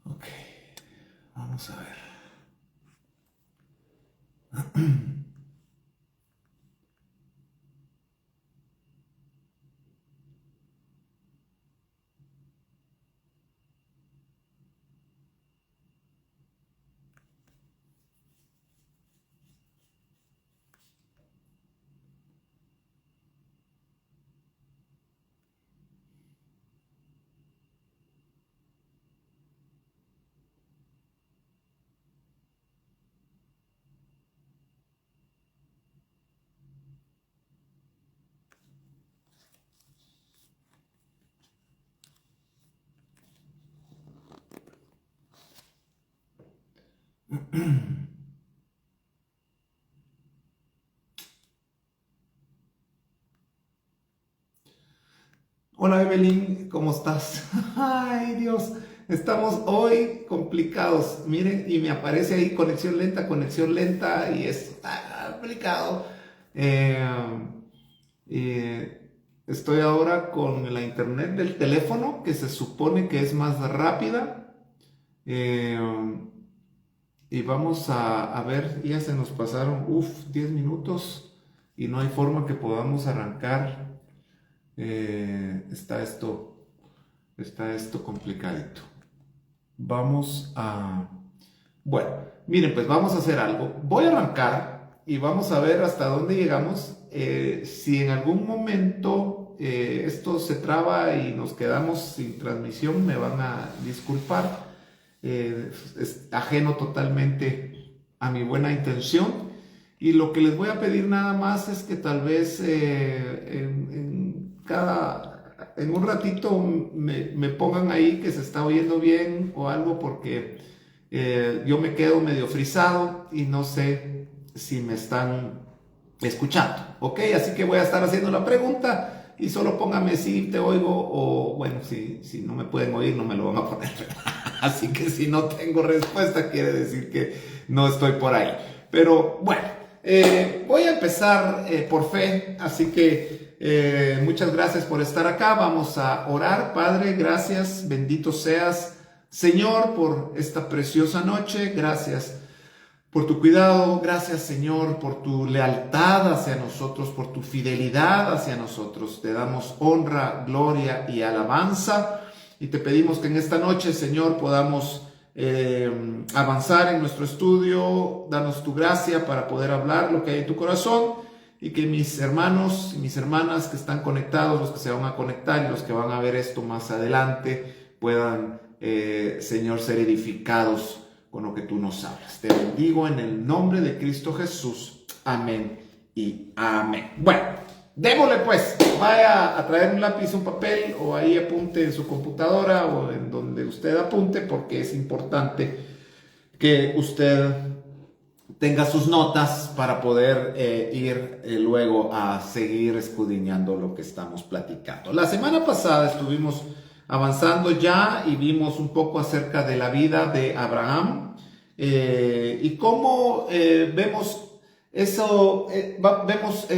Ok, vamos a ver. Hola Evelyn, ¿cómo estás? Ay Dios, estamos hoy complicados. Miren, y me aparece ahí conexión lenta y es complicado. Eh, Estoy ahora con la internet del teléfono que se supone que es más rápida. Eh, y vamos a ver, ya se nos pasaron, 10 minutos y no hay forma que podamos arrancar. Está esto complicadito. Vamos a... Bueno, miren, pues vamos a hacer algo. Voy a arrancar y vamos a ver hasta dónde llegamos. Si en algún momento esto se traba y nos quedamos sin transmisión, me van a disculpar. Es ajeno totalmente a mi buena intención. Y lo que les voy a pedir nada más es que tal vez en un ratito me pongan ahí que se está oyendo bien o algo porque yo me quedo medio frisado y no sé si me están escuchando, ¿ok? Así que voy a estar haciendo la pregunta y solo póngame si te oigo o bueno, si no me pueden oír no me lo van a poner. Así que si no tengo respuesta quiere decir que no estoy por ahí. Pero bueno, voy a empezar por fe, así que muchas gracias por estar acá. Vamos a orar. Padre, gracias, bendito seas, Señor, por esta preciosa noche. Gracias por tu cuidado, gracias Señor, por tu lealtad hacia nosotros, por tu fidelidad hacia nosotros. Te damos honra, gloria y alabanza y te pedimos que en esta noche, Señor, podamos avanzar en nuestro estudio. Danos tu gracia para poder hablar lo que hay en tu corazón y que mis hermanos y mis hermanas que están conectados, los que se van a conectar y los que van a ver esto más adelante, puedan, Señor, ser edificados con lo que tú nos hablas. Te bendigo en el nombre de Cristo Jesús. Amén y amén. Bueno, démosle pues. Vaya a traer un lápiz, un papel o ahí apunte en su computadora o en donde usted apunte porque es importante que usted tenga sus notas para poder ir luego a seguir escudriñando lo que estamos platicando. La semana pasada estuvimos avanzando ya y vimos un poco acerca de la vida de Abraham y cómo vemos eso, vemos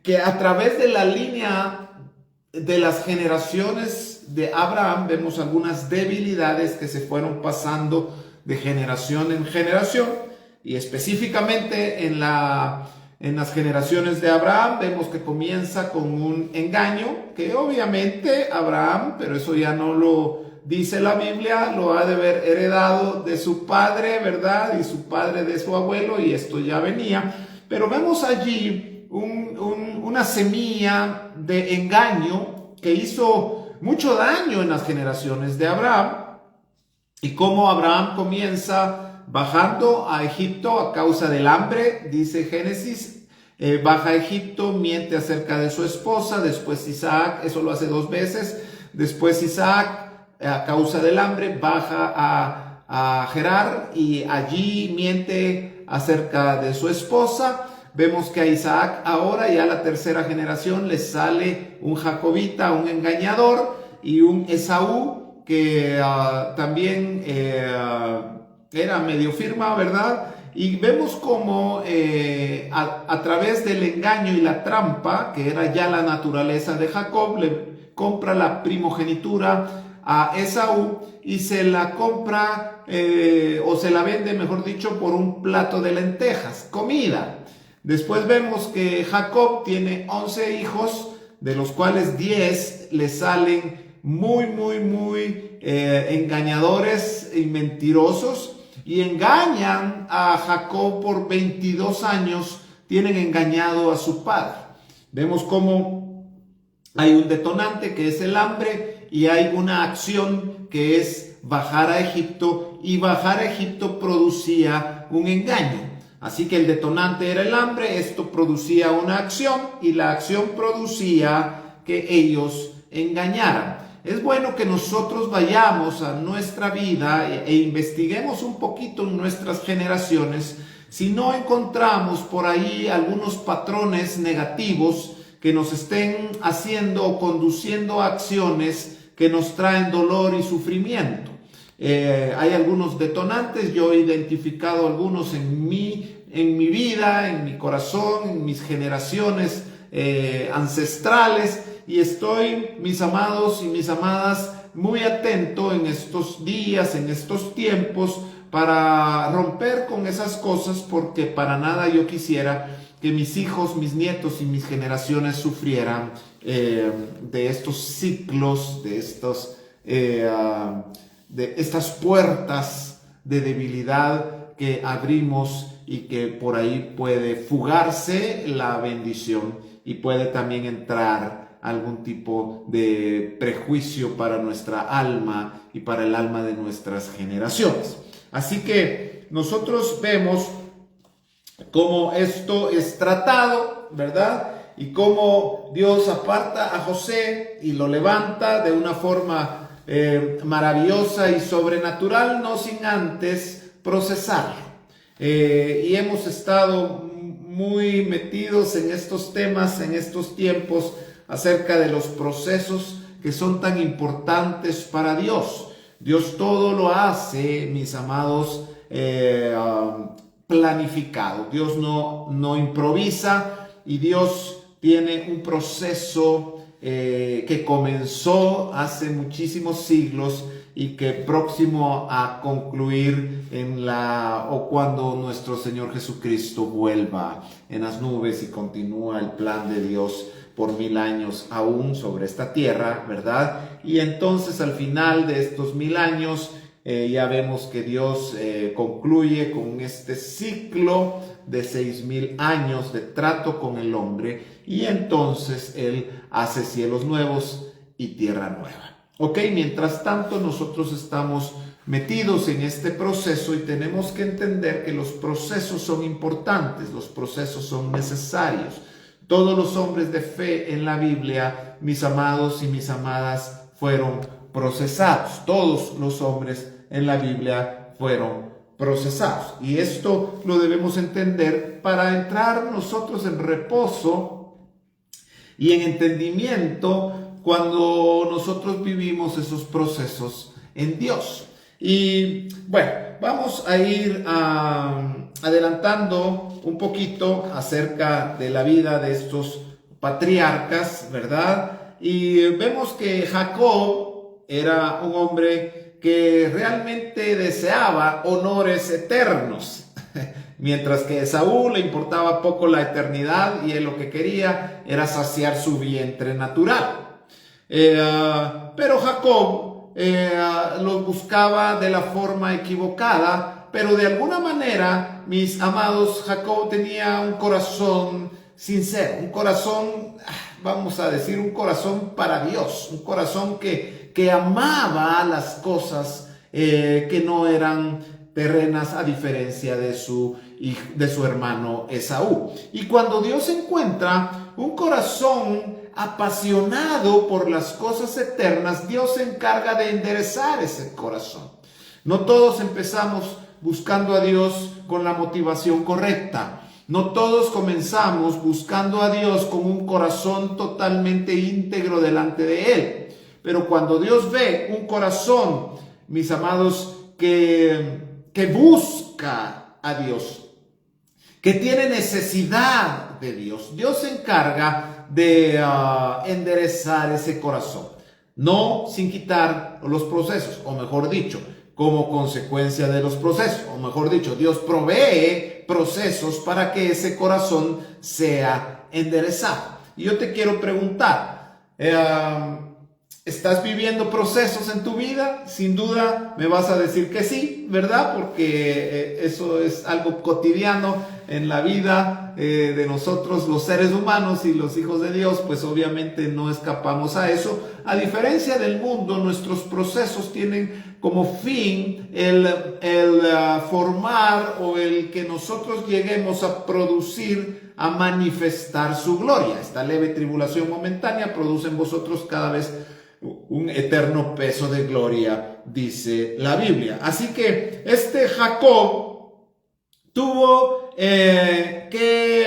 que a través de la línea de las generaciones de Abraham vemos algunas debilidades que se fueron pasando de generación en generación y específicamente en las generaciones de Abraham vemos que comienza con un engaño que obviamente Abraham, pero eso ya no lo dice la Biblia, lo ha de haber heredado de su padre, ¿verdad? Y su padre de su abuelo y esto ya venía, pero vemos allí una semilla de engaño que hizo mucho daño en las generaciones de Abraham y cómo Abraham comienza bajando a Egipto a causa del hambre, dice Génesis, baja a Egipto, miente acerca de su esposa, después Isaac, eso lo hace 2 veces, después Isaac a causa del hambre baja a Gerar y allí miente acerca de su esposa. Vemos que a Isaac ahora ya la tercera generación le sale un jacobita, un engañador y un Esaú que también era medio firma, ¿verdad? Y vemos como a través del engaño y la trampa, que era ya la naturaleza de Jacob, le compra la primogenitura a Esaú y se la compra o se la vende, mejor dicho, por un plato de lentejas, comida. Después vemos que Jacob tiene 11 hijos, de los cuales 10 le salen muy engañadores y mentirosos, y engañan a Jacob por 22 años, tienen engañado a su padre. Vemos cómo hay un detonante que es el hambre y hay una acción que es bajar a Egipto, y bajar a Egipto producía un engaño. Así que el detonante era el hambre, esto producía una acción y la acción producía que ellos engañaran. Es bueno que nosotros vayamos a nuestra vida e investiguemos un poquito en nuestras generaciones si no encontramos por ahí algunos patrones negativos que nos estén haciendo o conduciendo a acciones que nos traen dolor y sufrimiento. Hay algunos detonantes, yo he identificado algunos en mi vida, en mi corazón, en mis generaciones ancestrales, y estoy, mis amados y mis amadas, muy atento en estos días, en estos tiempos, para romper con esas cosas, porque para nada yo quisiera que mis hijos, mis nietos y mis generaciones sufrieran de estos ciclos, de estas puertas de debilidad que abrimos, y que por ahí puede fugarse la bendición y puede también entrar algún tipo de prejuicio para nuestra alma y para el alma de nuestras generaciones. Así que nosotros vemos cómo esto es tratado, ¿verdad? Y cómo Dios aparta a José y lo levanta de una forma maravillosa y sobrenatural, no sin antes procesarlo. Y hemos estado muy metidos en estos temas, en estos tiempos, acerca de los procesos que son tan importantes para Dios. Dios todo lo hace, mis amados, planificado. Dios no improvisa, y Dios tiene un proceso que comenzó hace muchísimos siglos y que próximo a concluir cuando nuestro Señor Jesucristo vuelva en las nubes y continúa el plan de Dios por 1000 años aún sobre esta tierra, ¿verdad? Y entonces al final de estos 1000 años ya vemos que Dios concluye con este ciclo de 6000 años de trato con el hombre, y entonces Él hace cielos nuevos y tierra nueva. Ok, mientras tanto nosotros estamos metidos en este proceso, y tenemos que entender que los procesos son importantes, los procesos son necesarios. Todos los hombres de fe en la Biblia, mis amados y mis amadas, fueron procesados. Todos los hombres en la Biblia fueron procesados. Y esto lo debemos entender para entrar nosotros en reposo y en entendimiento cuando nosotros vivimos esos procesos en Dios. Y bueno, vamos a ir adelantando un poquito acerca de la vida de estos patriarcas, ¿verdad? Y vemos que Jacob era un hombre que realmente deseaba honores eternos, mientras que a Esaú le importaba poco la eternidad, y él lo que quería era saciar su vientre natural. Pero Jacob los buscaba de la forma equivocada, pero de alguna manera, mis amados, Jacob tenía un corazón sincero, un corazón, vamos a decir, un corazón para Dios, un corazón que amaba las cosas que no eran terrenas, a diferencia de su hermano Esaú. Y cuando Dios encuentra un corazón apasionado por las cosas eternas, Dios se encarga de enderezar ese corazón. No todos empezamos buscando a Dios con la motivación correcta. No todos comenzamos buscando a Dios con un corazón totalmente íntegro delante de Él. Pero cuando Dios ve un corazón, mis amados, que busca a Dios, que tiene necesidad de Dios, Dios se encarga de enderezar ese corazón. no sin quitar los procesos, o mejor dicho, como consecuencia de los procesos, o mejor dicho, Dios provee procesos para que ese corazón sea enderezado. Y yo te quiero preguntar, ¿estás viviendo procesos en tu vida? Sin duda me vas a decir que sí, ¿verdad? Porque eso es algo cotidiano en la vida de nosotros, los seres humanos y los hijos de Dios, pues obviamente no escapamos a eso. A diferencia del mundo, nuestros procesos tienen como fin el formar o el que nosotros lleguemos a producir, a manifestar su gloria. Esta leve tribulación momentánea produce en vosotros cada vez un eterno peso de gloria, dice la Biblia. Así que este Jacob tuvo que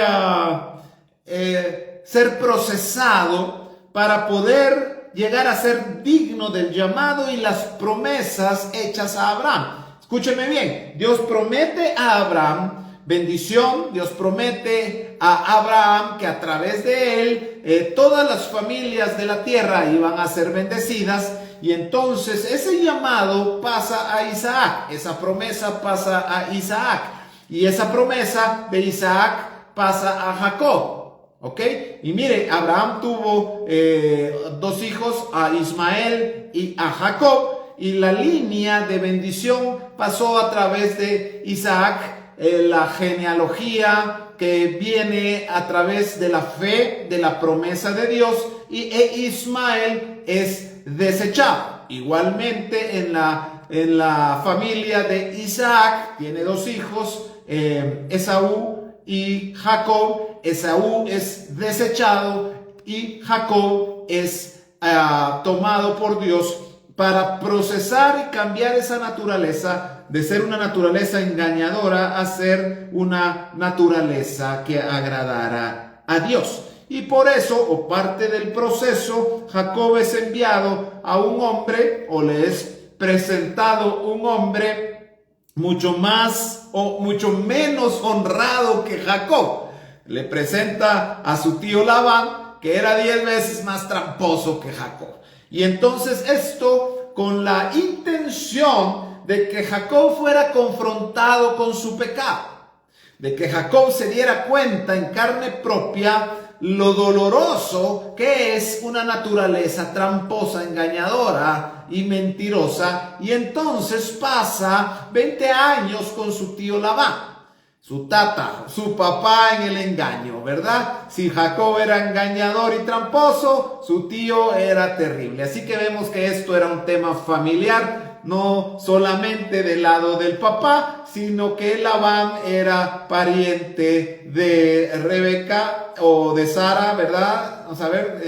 ser procesado para poder llegar a ser digno del llamado y las promesas hechas a Abraham. Escúcheme bien, Dios promete a Abraham bendición, Dios promete a Abraham que a través de él todas las familias de la tierra iban a ser bendecidas, y entonces ese llamado pasa a Isaac, esa promesa pasa a Isaac, y esa promesa de Isaac pasa a Jacob. ¿Ok? Y mire, Abraham tuvo dos hijos, a Ismael y a Jacob, y la línea de bendición pasó a través de Isaac, la genealogía que viene a través de la fe, de la promesa de Dios, y Ismael es desechado. Igualmente en la familia de Isaac tiene dos hijos, Esaú y Jacob. Esaú es desechado y Jacob es tomado por Dios para procesar y cambiar esa naturaleza de ser una naturaleza engañadora a ser una naturaleza que agradara a Dios. Y por eso, o parte del proceso, Jacob es enviado a un hombre, o le es presentado un hombre mucho más o mucho menos honrado que Jacob. Le presenta a su tío Labán, que era 10 veces más tramposo que Jacob. Y entonces esto con la intención de que Jacob fuera confrontado con su pecado, de que Jacob se diera cuenta en carne propia lo doloroso que es una naturaleza tramposa, engañadora y mentirosa. Y entonces pasa 20 años con su tío Labán, su tata, su papá en el engaño, ¿verdad? Si Jacob era engañador y tramposo, su tío era terrible. Así que vemos que esto era un tema familiar, no solamente del lado del papá, sino que Labán era pariente de Rebeca o de Sara, ¿verdad? Vamos a ver,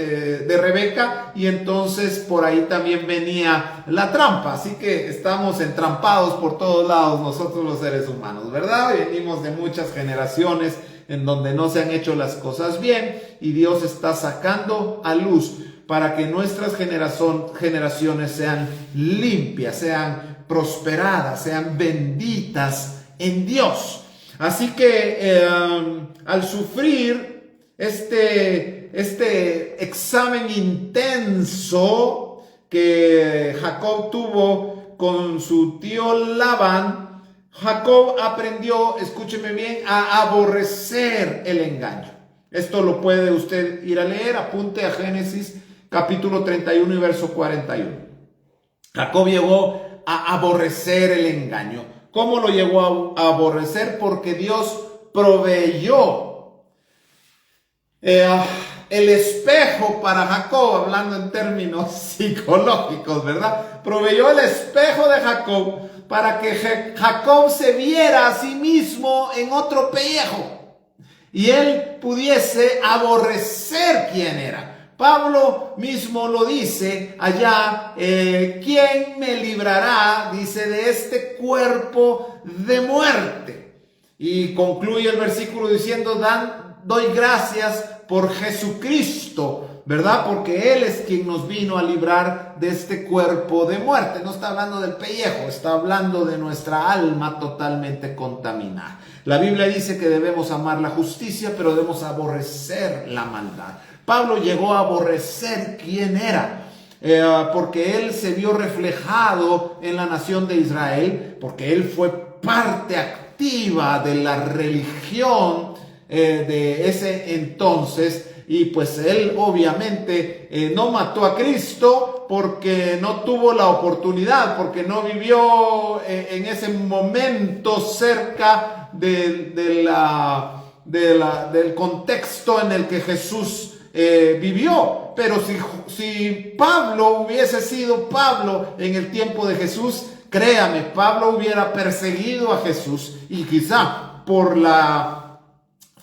de Rebeca, y entonces por ahí también venía la trampa. Así que estamos entrampados por todos lados nosotros los seres humanos, ¿verdad? Venimos de muchas generaciones en donde no se han hecho las cosas bien, y Dios está sacando a luz para que nuestras generaciones sean limpias, sean prosperadas, sean benditas en Dios. Así que al sufrir este examen intenso que Jacob tuvo con su tío Labán, Jacob aprendió, escúcheme bien, a aborrecer el engaño. Esto lo puede usted ir a leer, apunte a Génesis capítulo 31 y verso 41. Jacob llegó a aborrecer el engaño. ¿Cómo lo llegó a aborrecer? Porque Dios proveyó el espejo para Jacob, hablando en términos psicológicos, ¿verdad? Proveyó el espejo de Jacob para que Jacob se viera a sí mismo en otro pellejo y él pudiese aborrecer quién era. Pablo mismo lo dice allá, ¿quién me librará? Dice, de este cuerpo de muerte. Y concluye el versículo diciendo, doy gracias por Jesucristo, ¿verdad? Porque Él es quien nos vino a librar de este cuerpo de muerte. No está hablando del pellejo, está hablando de nuestra alma totalmente contaminada. La Biblia dice que debemos amar la justicia, pero debemos aborrecer la maldad. Pablo llegó a aborrecer quién era. porque él se vio reflejado en la nación de Israel, porque él fue parte activa de la religión de ese entonces. Y pues él obviamente no mató a Cristo porque no tuvo la oportunidad, porque no vivió en ese momento cerca del contexto en el que Jesús vivió. Pero si Pablo hubiese sido Pablo en el tiempo de Jesús, créame, Pablo hubiera perseguido a Jesús, y quizá por la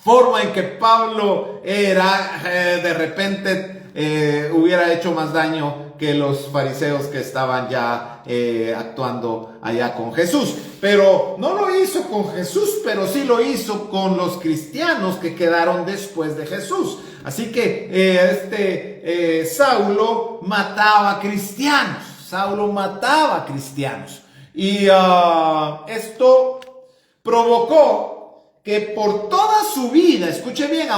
forma en que Pablo era, de repente hubiera hecho más daño que los fariseos que estaban ya actuando allá con Jesús. Pero no lo hizo con Jesús, pero sí lo hizo con los cristianos que quedaron después de Jesús. Así que Saulo mataba cristianos. Y esto provocó que por toda su vida, escuche bien,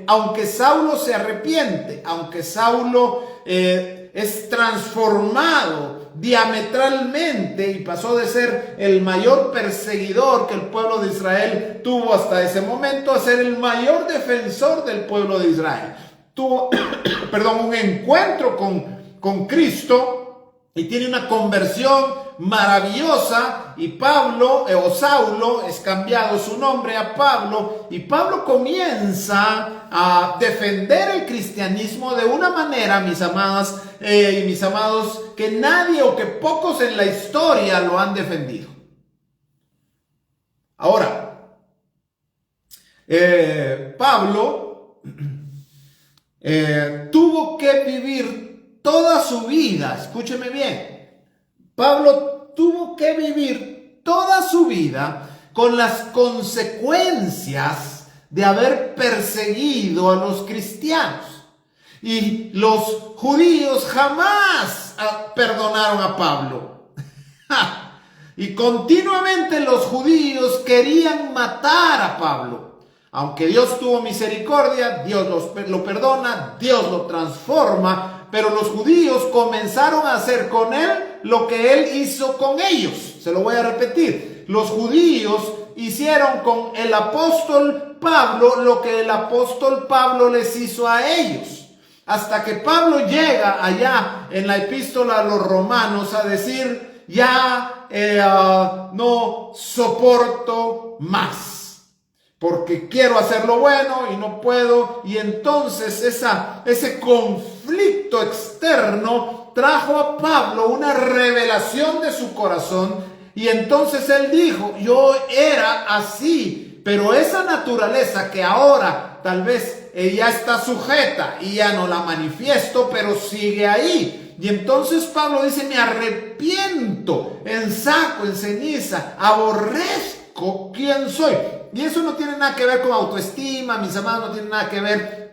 aunque Saulo se arrepiente, aunque Saulo es transformado diametralmente y pasó de ser el mayor perseguidor que el pueblo de Israel tuvo hasta ese momento a ser el mayor defensor del pueblo de Israel. Tuvo, un encuentro con Cristo y tiene una conversión maravillosa, y Saulo es cambiado su nombre a Pablo, y Pablo comienza a defender el cristianismo de una manera, mis amadas y mis amados, que nadie o que pocos en la historia lo han defendido. Ahora, Pablo tuvo que vivir toda su vida, escúcheme bien, Pablo tuvo que vivir toda su vida con las consecuencias de haber perseguido a los cristianos. Y los judíos jamás perdonaron a Pablo. Y continuamente los judíos querían matar a Pablo. Aunque Dios tuvo misericordia, Dios lo perdona, Dios lo transforma, pero los judíos comenzaron a hacer con él lo que él hizo con ellos. Se lo voy a repetir. Los judíos hicieron con el apóstol Pablo lo que el apóstol Pablo les hizo a ellos. Hasta que Pablo llega allá en la epístola a los romanos a decir, ya no soporto más, porque quiero hacer lo bueno y no puedo. Y entonces ese conflicto externo trajo a Pablo una revelación de su corazón, y entonces él dijo, yo era así, pero esa naturaleza que ahora tal vez ya está sujeta y ya no la manifiesto, pero sigue ahí. Y entonces Pablo dice, me arrepiento en saco, en ceniza, aborrezco quién soy. Y eso no tiene nada que ver con autoestima, mis amados, no tiene nada que ver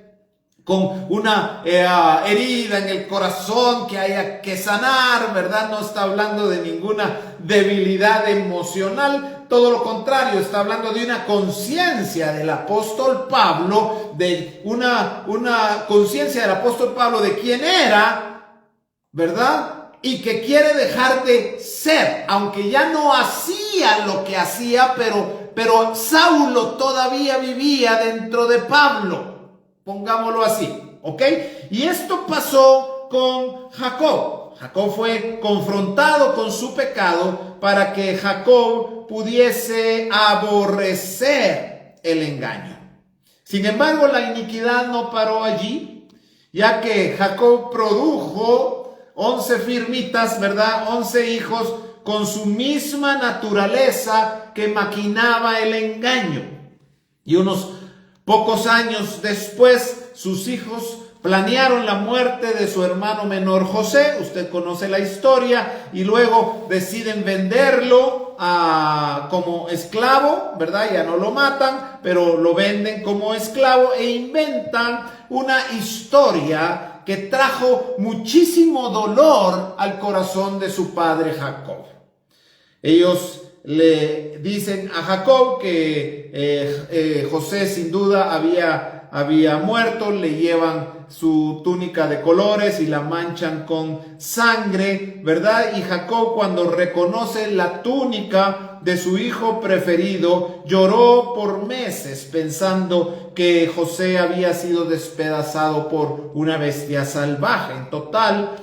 con una herida en el corazón que haya que sanar, ¿verdad? No está hablando de ninguna debilidad emocional, todo lo contrario, está hablando de una conciencia del apóstol Pablo, de una conciencia del apóstol Pablo de quién era, ¿verdad? Y que quiere dejar de ser, aunque ya no hacía lo que hacía, pero Saulo todavía vivía dentro de Pablo. Pongámoslo así, ¿ok? Y esto pasó con Jacob. Jacob fue confrontado con su pecado para que Jacob pudiese aborrecer el engaño. Sin embargo, la iniquidad no paró allí, ya que Jacob produjo 11 firmitas, ¿verdad? 11 hijos con su misma naturaleza que maquinaba el engaño. Y unos pocos años después, sus hijos planearon la muerte de su hermano menor José. Usted conoce la historia. Y luego deciden venderlo como esclavo, ¿verdad? Ya no lo matan, pero lo venden como esclavo e inventan una historia que trajo muchísimo dolor al corazón de su padre Jacob. Ellos le dicen a Jacob que José sin duda había muerto, le llevan su túnica de colores y la manchan con sangre, ¿verdad? Y Jacob, cuando reconoce la túnica de su hijo preferido, lloró por meses pensando que José había sido despedazado por una bestia salvaje. En total,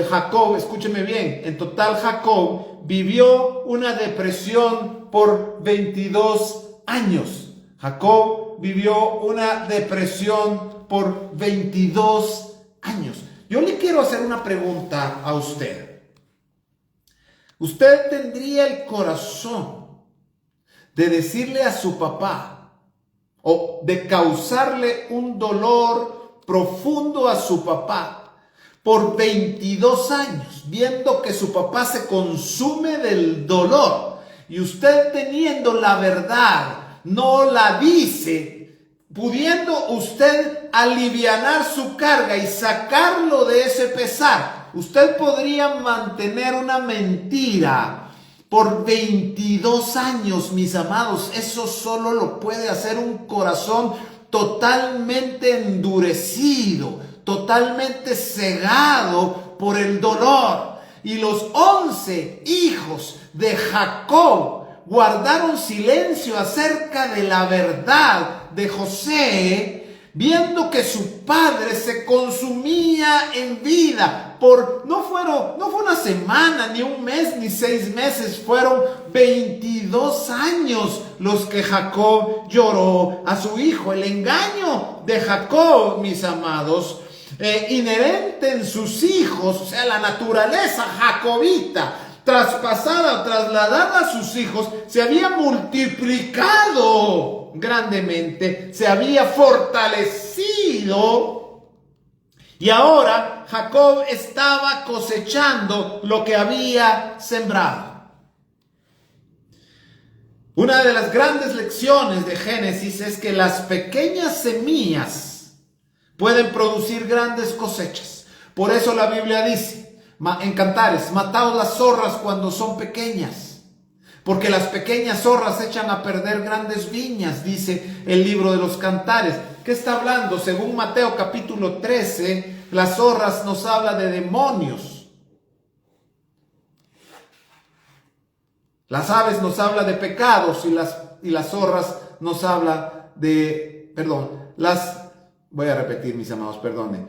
Jacob, escúcheme bien, en total Jacob vivió una depresión por 22 años. Jacob vivió una depresión por 22 años. Yo le quiero hacer una pregunta a usted. ¿Usted tendría el corazón de decirle a su papá o de causarle un dolor profundo a su papá por 22 años, viendo que su papá se consume del dolor y usted teniendo la verdad no la dice, pudiendo usted alivianar su carga y sacarlo de ese pesar? Usted podría mantener una mentira por 22 años, mis amados. Eso solo lo puede hacer un corazón totalmente endurecido, totalmente cegado por el dolor. Y los 11 hijos de Jacob guardaron silencio acerca de la verdad de José, viendo que su padre se consumía en vida. No fue una semana, ni un mes, ni 6 meses, fueron 22 años los que Jacob lloró a su hijo. El engaño de Jacob, mis amados, inherente en sus hijos, o sea, la naturaleza jacobita, traspasada, trasladada a sus hijos, se había multiplicado grandemente, se había fortalecido. Y ahora Jacob estaba cosechando lo que había sembrado. Una de las grandes lecciones de Génesis es que las pequeñas semillas pueden producir grandes cosechas. Por eso la Biblia dice en Cantares: mataos las zorras cuando son pequeñas, porque las pequeñas zorras echan a perder grandes viñas, dice el libro de los Cantares. ¿Qué está hablando? Según Mateo capítulo 13, las zorras nos habla de demonios. Las aves nos habla de pecados y las zorras nos habla de, voy a repetir, mis amados, perdone.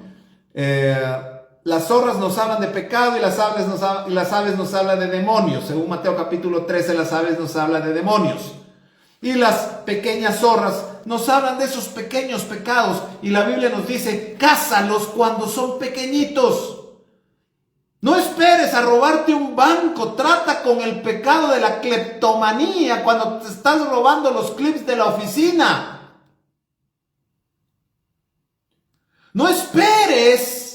Las zorras nos hablan de pecado y las aves nos hablan de demonios. Según Mateo capítulo 13, las aves nos hablan de demonios. Y las pequeñas zorras nos hablan de esos pequeños pecados. Y la Biblia nos dice: cázalos cuando son pequeñitos. No esperes a robarte un banco. Trata con el pecado de la cleptomanía cuando te estás robando los clips de la oficina. No esperes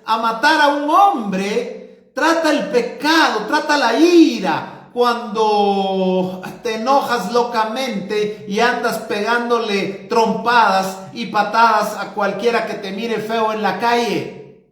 a matar a un hombre. Trata el pecado, trata la ira cuando te enojas locamente y andas pegándole trompadas y patadas a cualquiera que te mire feo en la calle.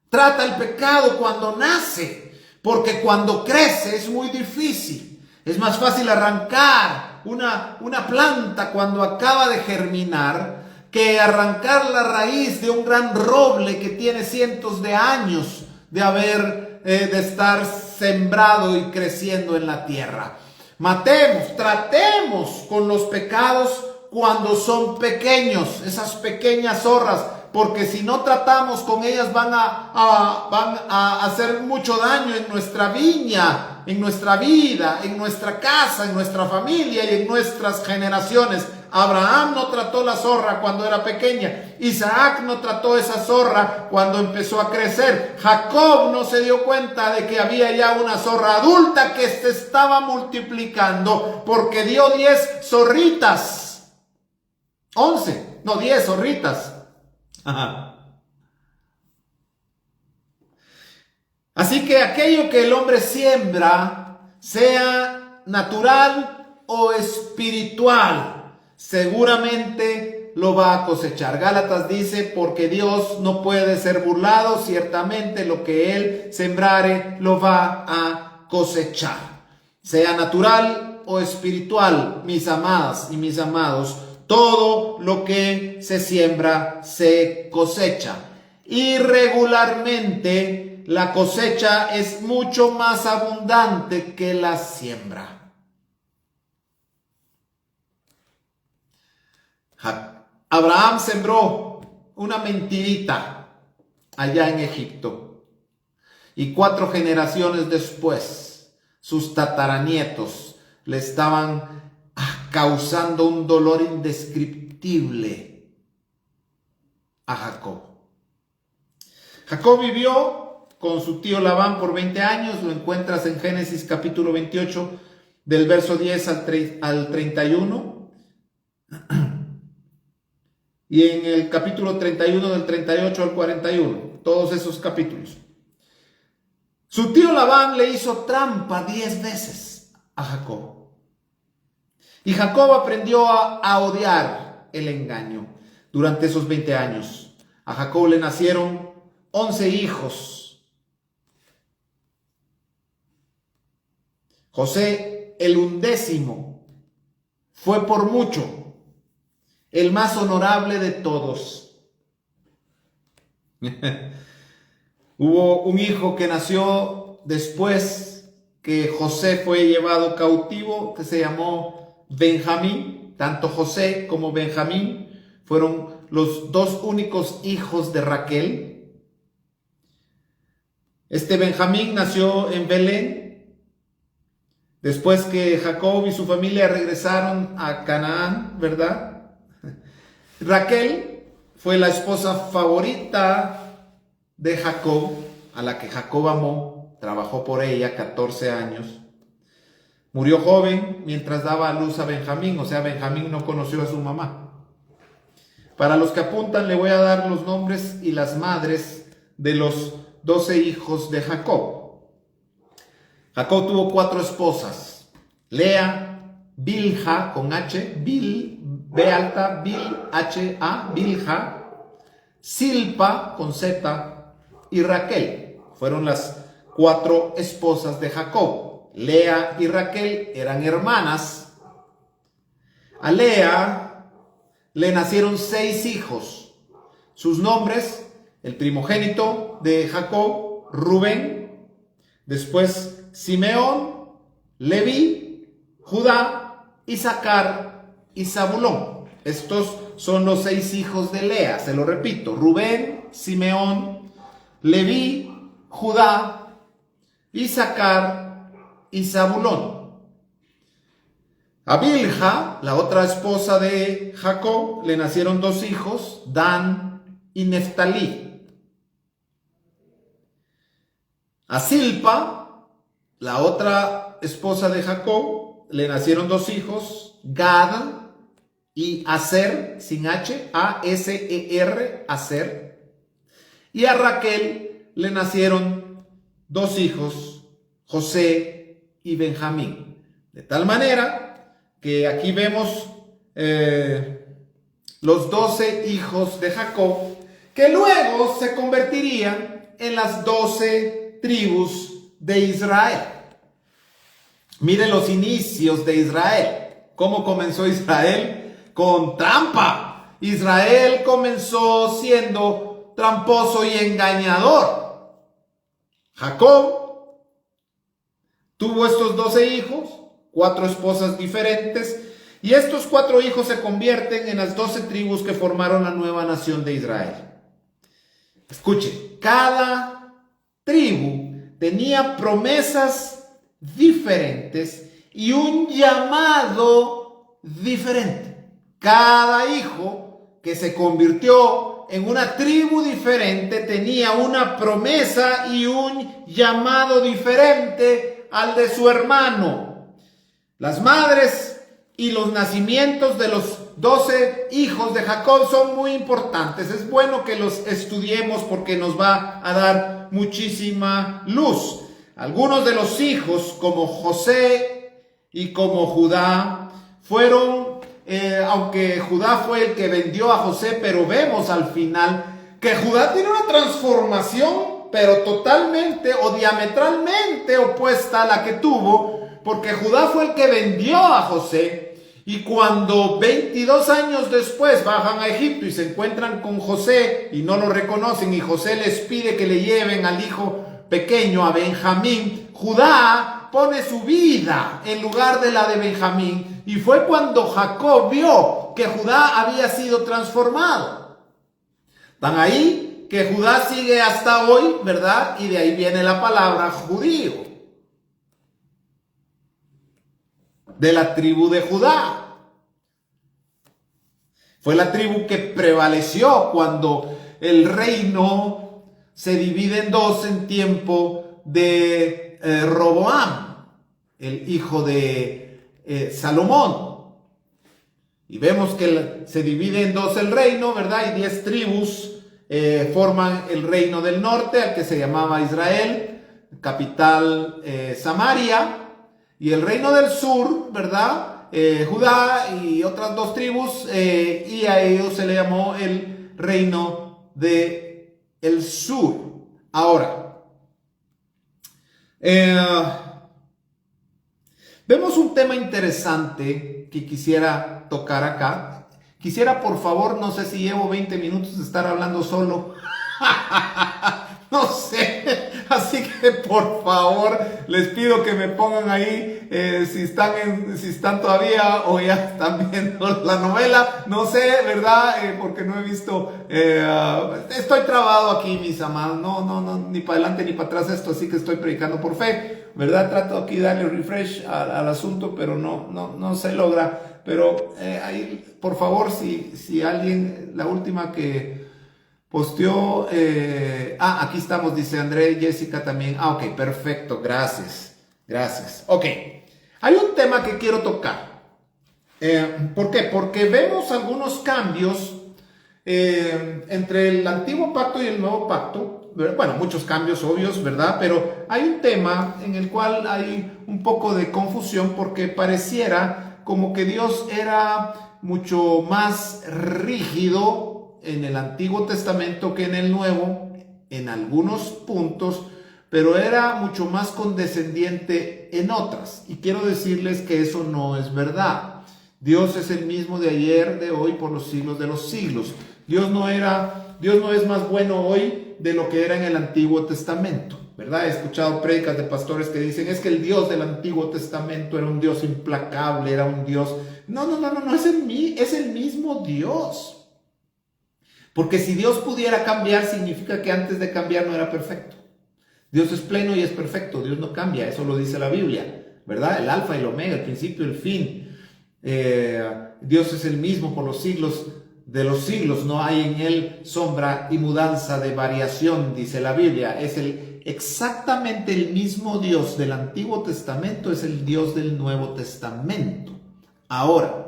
Trata el pecado cuando nace, porque cuando crece es muy difícil. Es más fácil arrancar una planta cuando acaba de germinar que arrancar la raíz de un gran roble que tiene cientos de años de estar sembrado y creciendo en la tierra. Tratemos con los pecados cuando son pequeños, esas pequeñas zorras, porque si no tratamos con ellas van a hacer mucho daño en nuestra viña, en nuestra vida, en nuestra casa, en nuestra familia y en nuestras generaciones. Abraham no trató la zorra cuando era pequeña. Isaac no trató esa zorra cuando empezó a crecer. Jacob no se dio cuenta de que había ya una zorra adulta que se estaba multiplicando, porque dio 10 zorritas. 10 zorritas. Ajá. Así que aquello que el hombre siembra, sea natural o espiritual, seguramente lo va a cosechar. Gálatas dice: porque Dios no puede ser burlado, ciertamente lo que él sembrare lo va a cosechar. Sea natural o espiritual, mis amadas y mis amados, todo lo que se siembra se cosecha. Y regularmente la cosecha es mucho más abundante que la siembra. Abraham sembró una mentirita allá en Egipto. Y 4 generaciones después, sus tataranietos le estaban causando un dolor indescriptible a Jacob. Jacob vivió con su tío Labán por 20 años, lo encuentras en Génesis capítulo 28, del verso 10 al 31, y en el capítulo 31 del 38 al 41, todos esos capítulos. Su tío Labán le hizo trampa 10 veces a Jacob. Y Jacob aprendió a odiar el engaño durante esos 20 años. A Jacob le nacieron 11 hijos. José, el 11º, fue por mucho el más honorable de todos. Hubo un hijo que nació después que José fue llevado cautivo, que se llamó Benjamín. Tanto José como Benjamín fueron los 2 únicos hijos de Raquel. Este Benjamín nació en Belén, después que Jacob y su familia regresaron a Canaán, ¿verdad? Raquel fue la esposa favorita de Jacob, a la que Jacob amó, trabajó por ella 14 años. Murió joven mientras daba a luz a Benjamín, o sea, Benjamín no conoció a su mamá. Para los que apuntan, le voy a dar los nombres y las madres de los 12 hijos de Jacob. Jacob tuvo 4 esposas: Lea, Bilha, con H, B alta, H-A, Bilha, Silpa, con Z, y Raquel. Fueron las 4 esposas de Jacob. Lea y Raquel eran hermanas. A Lea le nacieron 6 hijos. Sus nombres: el primogénito de Jacob, Rubén; después Simeón, Leví, Judá, Isaacar y Zabulón. Estos son los 6 hijos de Lea. Se lo repito: Rubén, Simeón, Leví, Judá, Isaacar y Zabulón. A Bilha, la otra esposa de Jacob, le nacieron 2 hijos, Dan y Neftalí. A Silpa, la otra esposa de Jacob, le nacieron 2 hijos, Gad y Aser, sin H, A-S-E-R, Aser. Y a Raquel le nacieron 2 hijos, José y Benjamín. De tal manera que aquí vemos los 12 hijos de Jacob, que luego se convertirían en las 12 tribus de Israel. Miren los inicios de Israel. ¿Cómo comenzó Israel? Con trampa. Israel comenzó siendo tramposo y engañador. Jacob tuvo estos 12 hijos, 4 esposas diferentes, y estos 4 hijos se convierten en las 12 tribus que formaron la nueva nación de Israel. Escuche, cada tribu tenía promesas diferentes y un llamado diferente. Cada hijo que se convirtió en una tribu diferente tenía una promesa y un llamado diferente al de su hermano. Las madres y los nacimientos de los 12 hijos de Jacob son muy importantes. Es bueno que los estudiemos porque nos va a dar muchísima luz. Algunos de los hijos, como José y como Judá, fueron aunque Judá fue el que vendió a José, pero vemos al final que Judá tiene una transformación, pero totalmente o diametralmente opuesta a la que tuvo porque Judá fue el que vendió a José, y cuando 22 años después bajan a Egipto y se encuentran con José y no lo reconocen, y José les pide que le lleven al hijo pequeño, a Benjamín, Judá pone su vida en lugar de la de Benjamín, y fue cuando Jacob vio que Judá había sido transformado. Tan ahí que Judá sigue hasta hoy, ¿verdad? Y de ahí viene la palabra judío, de la tribu de Judá. Fue la tribu que prevaleció cuando el reino se divide en dos en tiempo de Roboam, el hijo de Salomón. Y vemos que se divide en dos el reino, ¿verdad? Y 10 tribus forman el reino del norte, al que se llamaba Israel, capital Samaria. Y el reino del sur, ¿verdad? Judá y otras 2 tribus, y a ellos se le llamó el reino del sur. Ahora, vemos un tema interesante que quisiera tocar acá. Quisiera, por favor, no sé si llevo 20 minutos de estar hablando solo. No sé, así que por favor les pido que me pongan ahí si están todavía o ya están viendo la novela, no sé, ¿verdad? Porque no he visto, estoy trabado aquí, mis amados, no, ni para adelante ni para atrás esto, así que estoy predicando por fe, ¿verdad? Trato aquí de darle refresh al asunto, pero no se logra, pero ahí, por favor, si alguien, la última que posteó, aquí estamos, dice André, Jessica también. Ok, perfecto, gracias. Ok, hay un tema que quiero tocar. ¿Por qué? Porque vemos algunos cambios entre el antiguo pacto y el nuevo pacto. Bueno, muchos cambios obvios, ¿verdad? Pero hay un tema en el cual hay un poco de confusión, porque pareciera como que Dios era mucho más rígido en el Antiguo Testamento que en el Nuevo, en algunos puntos, pero era mucho más condescendiente en otras. Y quiero decirles que eso no es verdad. Dios es el mismo de ayer, de hoy, por los siglos de los siglos. Dios no es más bueno hoy de lo que era en el Antiguo Testamento, ¿verdad? He escuchado prédicas de pastores que dicen, es que el Dios del Antiguo Testamento era un Dios implacable, era un Dios... No, es el mismo Dios. Porque si Dios pudiera cambiar, significa que antes de cambiar no era perfecto. Dios es pleno y es perfecto, Dios no cambia, eso lo dice la Biblia, ¿verdad? El alfa y el omega, el principio y el fin. Dios es el mismo por los siglos de los siglos, no hay en él sombra y mudanza de variación, dice la Biblia. Es exactamente el mismo Dios del Antiguo Testamento, es el Dios del Nuevo Testamento. Ahora,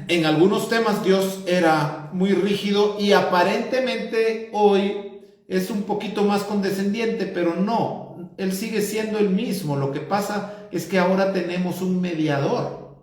en algunos temas Dios era muy rígido y aparentemente hoy es un poquito más condescendiente, pero no, Él sigue siendo el mismo. Lo que pasa es que ahora tenemos un mediador,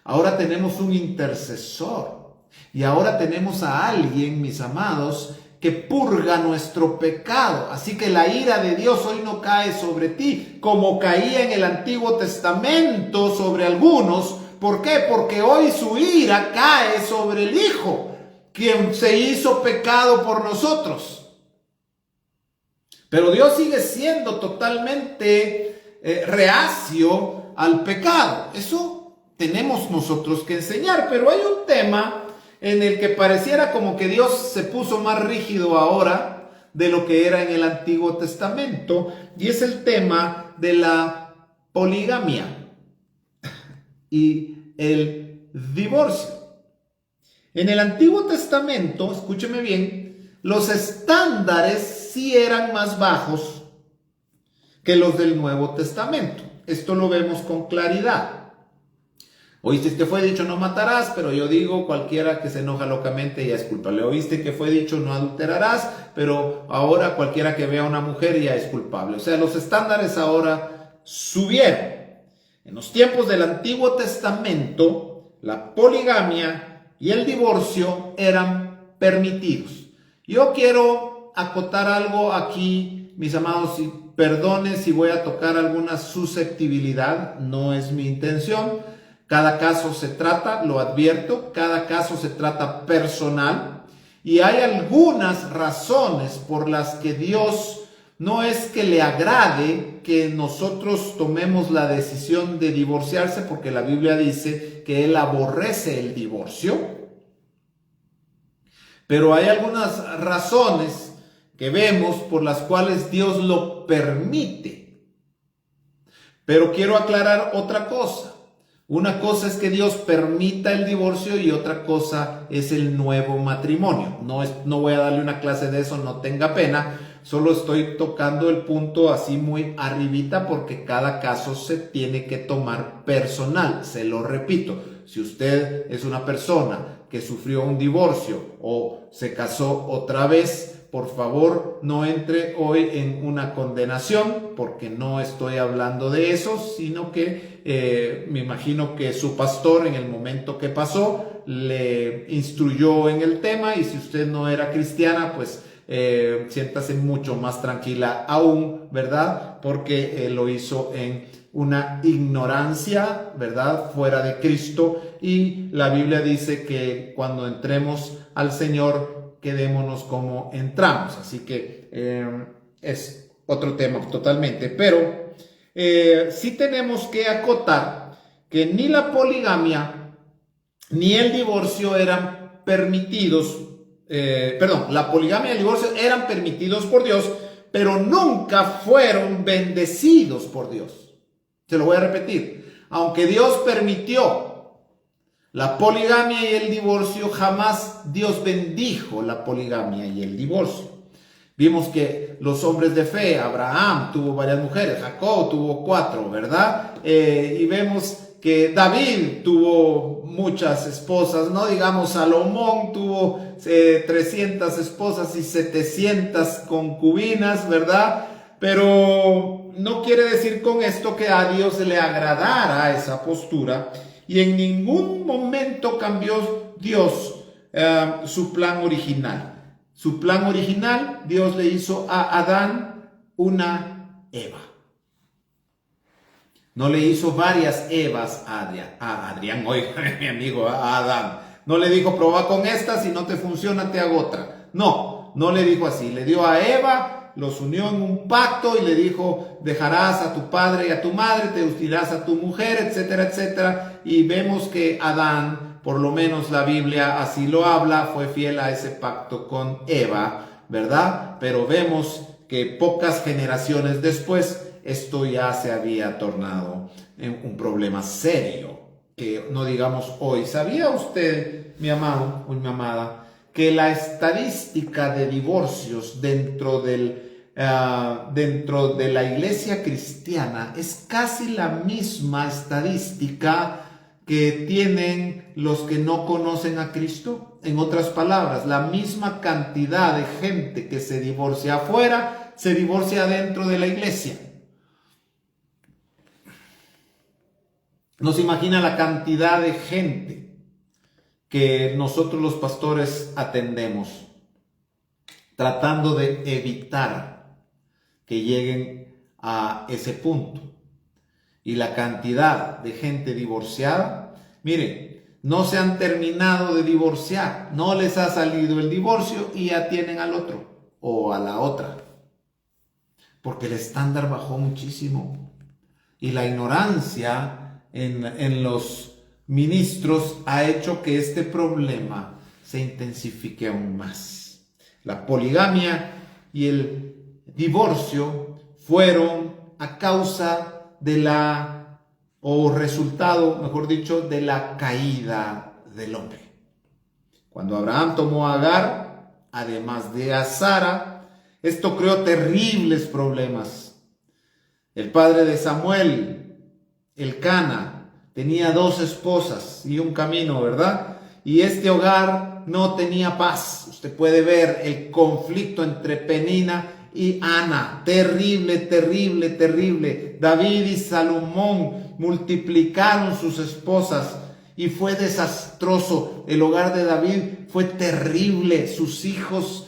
ahora tenemos un intercesor y ahora tenemos a alguien, mis amados, que purga nuestro pecado. Así que la ira de Dios hoy no cae sobre ti como caía en el Antiguo Testamento sobre algunos. ¿Por qué? Porque hoy su ira cae sobre el Hijo, quien se hizo pecado por nosotros. Pero Dios sigue siendo totalmente reacio al pecado. Eso tenemos nosotros que enseñar. Pero hay un tema en el que pareciera como que Dios se puso más rígido ahora de lo que era en el Antiguo Testamento. Y es el tema de la poligamia y el divorcio. En el Antiguo Testamento, escúcheme bien, los estándares sí eran más bajos que los del Nuevo Testamento. Esto lo vemos con claridad. Oíste que fue dicho no matarás, pero yo digo cualquiera que se enoja locamente ya es culpable. Oíste que fue dicho no adulterarás, pero ahora cualquiera que vea a una mujer ya es culpable. O sea, los estándares ahora subieron. En los tiempos del Antiguo Testamento, la poligamia y el divorcio eran permitidos. Yo quiero acotar algo aquí mis amados, perdone si voy a tocar alguna susceptibilidad, no es mi intención. Cada caso se trata, lo advierto, cada caso se trata personal, y hay algunas razones por las que Dios no es que le agrade que nosotros tomemos la decisión de divorciarse, porque la Biblia dice que Él aborrece el divorcio. Pero hay algunas razones que vemos por las cuales Dios lo permite. Pero quiero aclarar otra cosa. Una cosa es que Dios permita el divorcio y otra cosa es el nuevo matrimonio. No voy a darle una clase de eso, no tenga pena. Solo estoy tocando el punto así muy arribita porque cada caso se tiene que tomar personal. Se lo repito, si usted es una persona que sufrió un divorcio o se casó otra vez, por favor, no entre hoy en una condenación, porque no estoy hablando de eso, sino que me imagino que su pastor en el momento que pasó le instruyó en el tema, y si usted no era cristiana, pues siéntase mucho más tranquila aún, ¿verdad? Porque lo hizo en una ignorancia, ¿verdad? Fuera de Cristo, y la Biblia dice que cuando entremos al Señor, quedémonos como entramos. Así que es otro tema totalmente, pero sí tenemos que acotar que ni la poligamia ni el divorcio eran permitidos, la poligamia y el divorcio eran permitidos por Dios, pero nunca fueron bendecidos por Dios. Se lo voy a repetir. Aunque Dios permitió la poligamia y el divorcio, jamás Dios bendijo la poligamia y el divorcio. Vimos que los hombres de fe, Abraham tuvo varias mujeres, Jacob tuvo 4, ¿verdad? Y vemos que David tuvo muchas esposas, no digamos Salomón tuvo 300 esposas y 700 concubinas, ¿verdad? Pero no quiere decir con esto que a Dios le agradara esa postura. Y en ningún momento cambió Dios su plan original. Su plan original, Dios le hizo a Adán una Eva. No le hizo varias Evas a Adrián, oiga, mi amigo, a Adán. No le dijo, prueba con esta, si no te funciona, te hago otra. No le dijo así. Le dio a Eva, los unió en un pacto y le dijo, dejarás a tu padre y a tu madre, te unirás a tu mujer, etcétera, etcétera. Y vemos que Adán, por lo menos la Biblia así lo habla, fue fiel a ese pacto con Eva, ¿verdad? Pero vemos que pocas generaciones después, esto ya se había tornado en un problema serio, que no digamos hoy. ¿Sabía usted, mi amado o mi amada, que la estadística de divorcios dentro de la iglesia cristiana es casi la misma estadística que tienen los que no conocen a Cristo? En otras palabras, la misma cantidad de gente que se divorcia afuera, se divorcia dentro de la iglesia. No se imagina la cantidad de gente que nosotros los pastores atendemos, tratando de evitar que lleguen a ese punto. Y la cantidad de gente divorciada, miren, no se han terminado de divorciar, no les ha salido el divorcio y ya tienen al otro o a la otra, porque el estándar bajó muchísimo y la ignorancia en los ministros ha hecho que este problema se intensifique aún más. La poligamia y el divorcio fueron a causa de resultado, mejor dicho, de la caída del hombre. Cuando Abraham tomó a Agar, además de a Sara, esto creó terribles problemas. El padre de Samuel, Elcana, tenía 2 esposas y un camino, ¿verdad? Y este hogar no tenía paz. Usted puede ver el conflicto entre Penina y Ana. Terrible, terrible, terrible. David y Salomón multiplicaron sus esposas y fue desastroso. El hogar de David fue terrible. Sus hijos,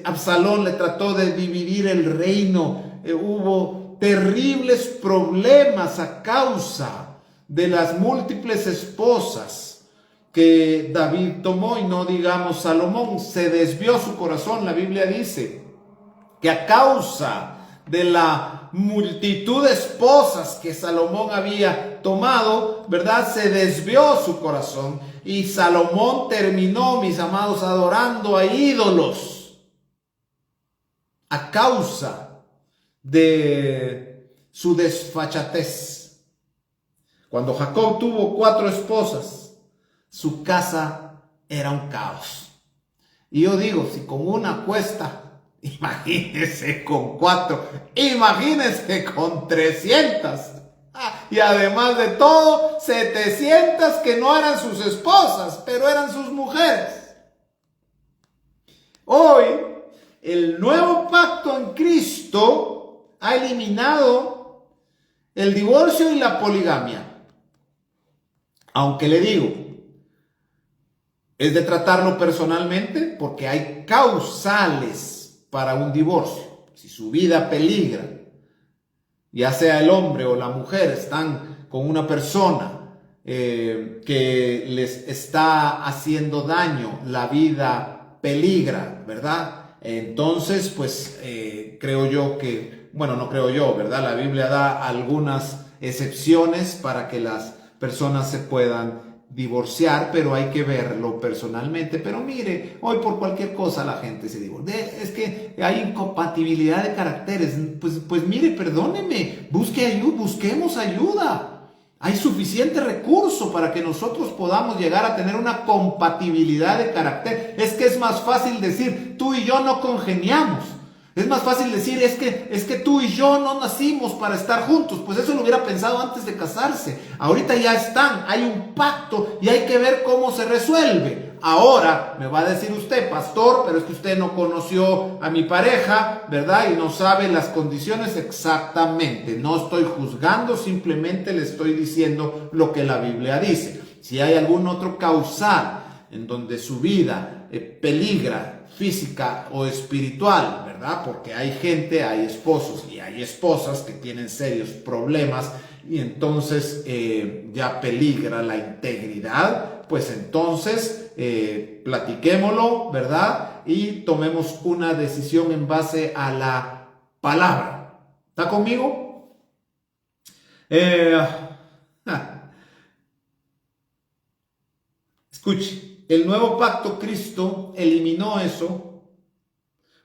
Absalón le trató de dividir el reino. Hubo terribles problemas a causa de las múltiples esposas que David tomó, y no digamos Salomón. Se desvió su corazón. La Biblia dice que a causa de la multitud de esposas que Salomón había tomado, ¿verdad?, se desvió su corazón, y Salomón terminó, mis amados, adorando a ídolos a causa de su desfachatez. Cuando Jacob tuvo 4 esposas, su casa era un caos. Y yo digo, si con una cuesta, imagínese con 4, imagínese con 300. Y además de todo, 700 que no eran sus esposas, pero eran sus mujeres. Hoy, el nuevo pacto en Cristo ha eliminado el divorcio y la poligamia. Aunque le digo, es de tratarlo personalmente, porque hay causales para un divorcio. Si su vida peligra, ya sea el hombre o la mujer están con una persona que les está haciendo daño, la vida peligra, ¿verdad? Entonces, pues creo yo que, bueno, no creo yo, ¿verdad? La Biblia da algunas excepciones para que las personas se puedan divorciar, pero hay que verlo personalmente. Pero mire, hoy por cualquier cosa la gente se divorcia. Es que hay incompatibilidad de caracteres. Pues mire, perdóneme, busquemos ayuda. Hay suficiente recurso para que nosotros podamos llegar a tener una compatibilidad de carácter. Es que es más fácil decir, tú y yo no congeniamos. Es más fácil decir, es que tú y yo no nacimos para estar juntos. Pues eso lo hubiera pensado antes de casarse. Ahorita ya están, hay un pacto y hay que ver cómo se resuelve. Ahora me va a decir usted, pastor, pero es que usted no conoció a mi pareja, ¿verdad? Y no sabe las condiciones exactamente. No estoy juzgando, simplemente le estoy diciendo lo que la Biblia dice. Si hay algún otro causal en donde su vida peligra física o espiritual, ¿verdad? Porque hay gente, hay esposos y hay esposas que tienen serios problemas y entonces ya peligra la integridad, pues entonces platiquémoslo, ¿verdad? Y tomemos una decisión en base a la palabra. ¿Está conmigo? Escuche. El nuevo pacto, Cristo eliminó eso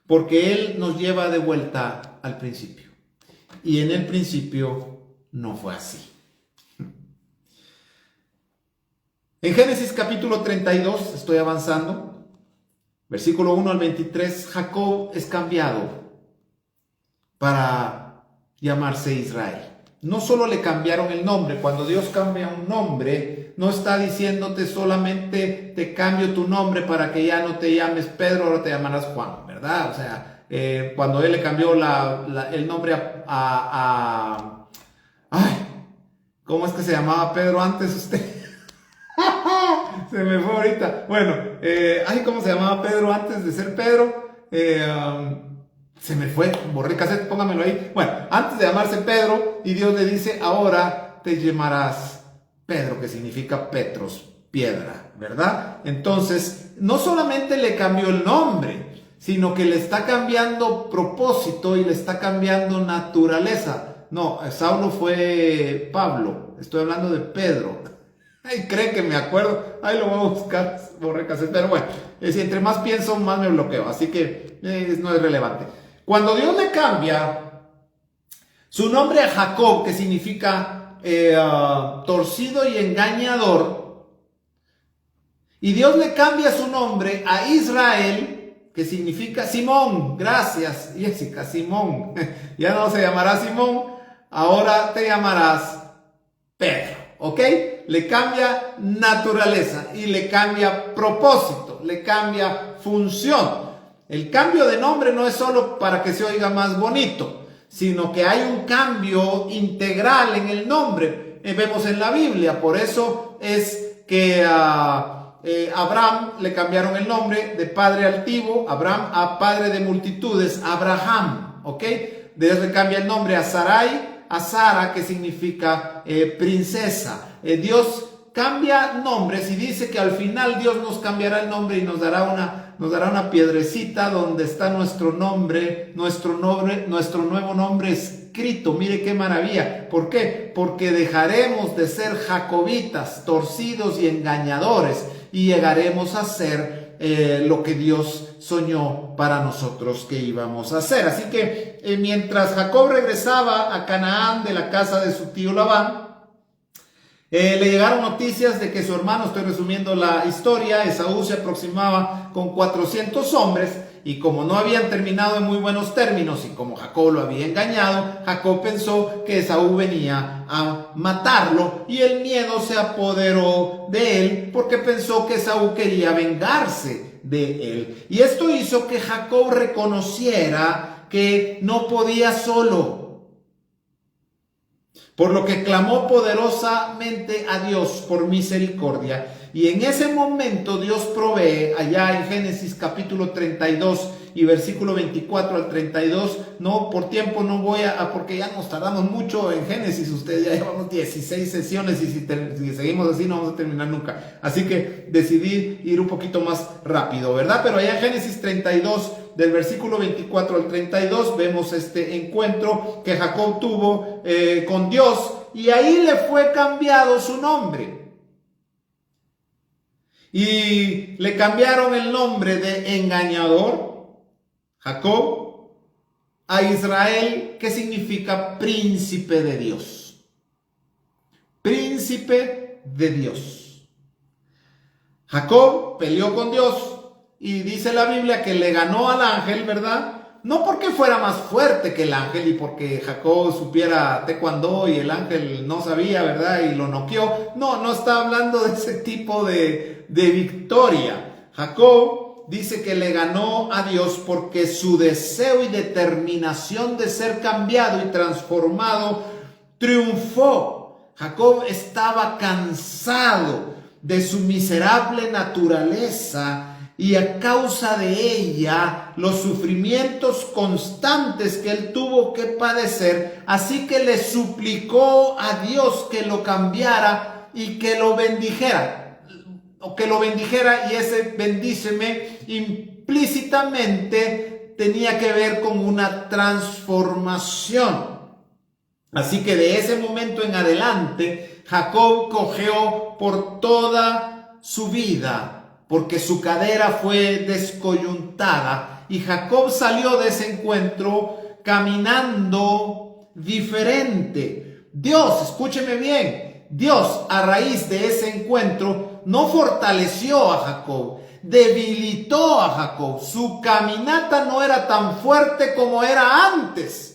porque Él nos lleva de vuelta al principio. Y en el principio no fue así. En Génesis capítulo 32, estoy avanzando, versículo 1 al 23, Jacob es cambiado para llamarse Israel. No solo le cambiaron el nombre. Cuando Dios cambia un nombre, no está diciéndote solamente te cambio tu nombre para que ya no te llames Pedro, ahora te llamarás Juan, ¿verdad? O sea, cuando Él le cambió el nombre ¿cómo es que se llamaba Pedro antes usted? Se me fue ahorita. Bueno, ¿cómo se llamaba Pedro antes de ser Pedro? Se me fue, borré cassette, póngamelo ahí. Bueno, antes de llamarse Pedro, y Dios le dice, ahora te llamarás Pedro, que significa Petros, piedra, ¿verdad? Entonces, no solamente le cambió el nombre, sino que le está cambiando propósito y le está cambiando naturaleza. No, Saulo fue Pablo, estoy hablando de Pedro. Ay, cree que me acuerdo. Ahí lo voy a buscar, borré cassette, pero bueno, si entre más pienso, más me bloqueo, así que no es relevante. Cuando Dios le cambia su nombre a Jacob, que significa torcido y engañador, y Dios le cambia su nombre a Israel, que significa Simón, gracias Jessica, Simón, ya no se llamará Simón, ahora te llamarás Pedro, ¿ok? Le cambia naturaleza y le cambia propósito, le cambia función. El cambio de nombre no es solo para que se oiga más bonito, sino que hay un cambio integral en el nombre. Vemos en la Biblia, por eso es que Abraham le cambiaron el nombre de padre altivo, Abraham, a padre de multitudes, Abraham, ¿ok? Dios le cambia el nombre a Sarai, a Sara, que significa princesa. Dios cambia nombres y dice que al final Dios nos cambiará el nombre y nos dará una piedrecita donde está nuestro nuevo nombre escrito. Mire qué maravilla. ¿Por qué? Porque dejaremos de ser jacobitas, torcidos y engañadores, y llegaremos a ser lo que Dios soñó para nosotros que íbamos a hacer. Así que mientras Jacob regresaba a Canaán de la casa de su tío Labán, le llegaron noticias de que su hermano, estoy resumiendo la historia, Esaú se aproximaba con 400 hombres, y como no habían terminado en muy buenos términos y como Jacob lo había engañado, Jacob pensó que Esaú venía a matarlo, y el miedo se apoderó de él porque pensó que Esaú quería vengarse de él. Y esto hizo que Jacob reconociera que no podía solo, por lo que clamó poderosamente a Dios por misericordia. Y en ese momento Dios provee, allá en Génesis capítulo 32 y versículo 24 al 32. No, por tiempo no voy porque ya nos tardamos mucho en Génesis. Ustedes ya llevamos 16 sesiones y si seguimos así no vamos a terminar nunca. Así que decidí ir un poquito más rápido, ¿verdad? Pero allá en Génesis 32, del versículo 24 al 32, vemos este encuentro que Jacob tuvo con Dios, y ahí le fue cambiado su nombre. Y le cambiaron el nombre de engañador, Jacob, a Israel, que significa príncipe de Dios. Príncipe de Dios. Jacob peleó con Dios y dice la Biblia que le ganó al ángel, ¿verdad? No porque fuera más fuerte que el ángel y porque Jacob supiera taekwondo y el ángel no sabía, ¿verdad? Y lo noqueó. No está hablando de ese tipo de victoria. Jacob dice que le ganó a Dios porque su deseo y determinación de ser cambiado y transformado triunfó. Jacob estaba cansado de su miserable naturaleza, y a causa de ella los sufrimientos constantes que él tuvo que padecer, así que le suplicó a Dios que lo cambiara y que lo bendijera, y ese bendíceme implícitamente tenía que ver con una transformación. Así que de ese momento en adelante Jacob cojeó por toda su vida, porque su cadera fue descoyuntada, y Jacob salió de ese encuentro caminando diferente. Dios, escúcheme bien, Dios a raíz de ese encuentro no fortaleció a Jacob, debilitó a Jacob. Su caminata no era tan fuerte como era antes.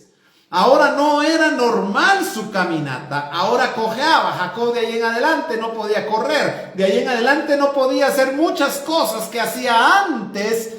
Ahora no era normal su caminata, ahora cojeaba. Jacob de ahí en adelante no podía correr, de ahí en adelante no podía hacer muchas cosas que hacía antes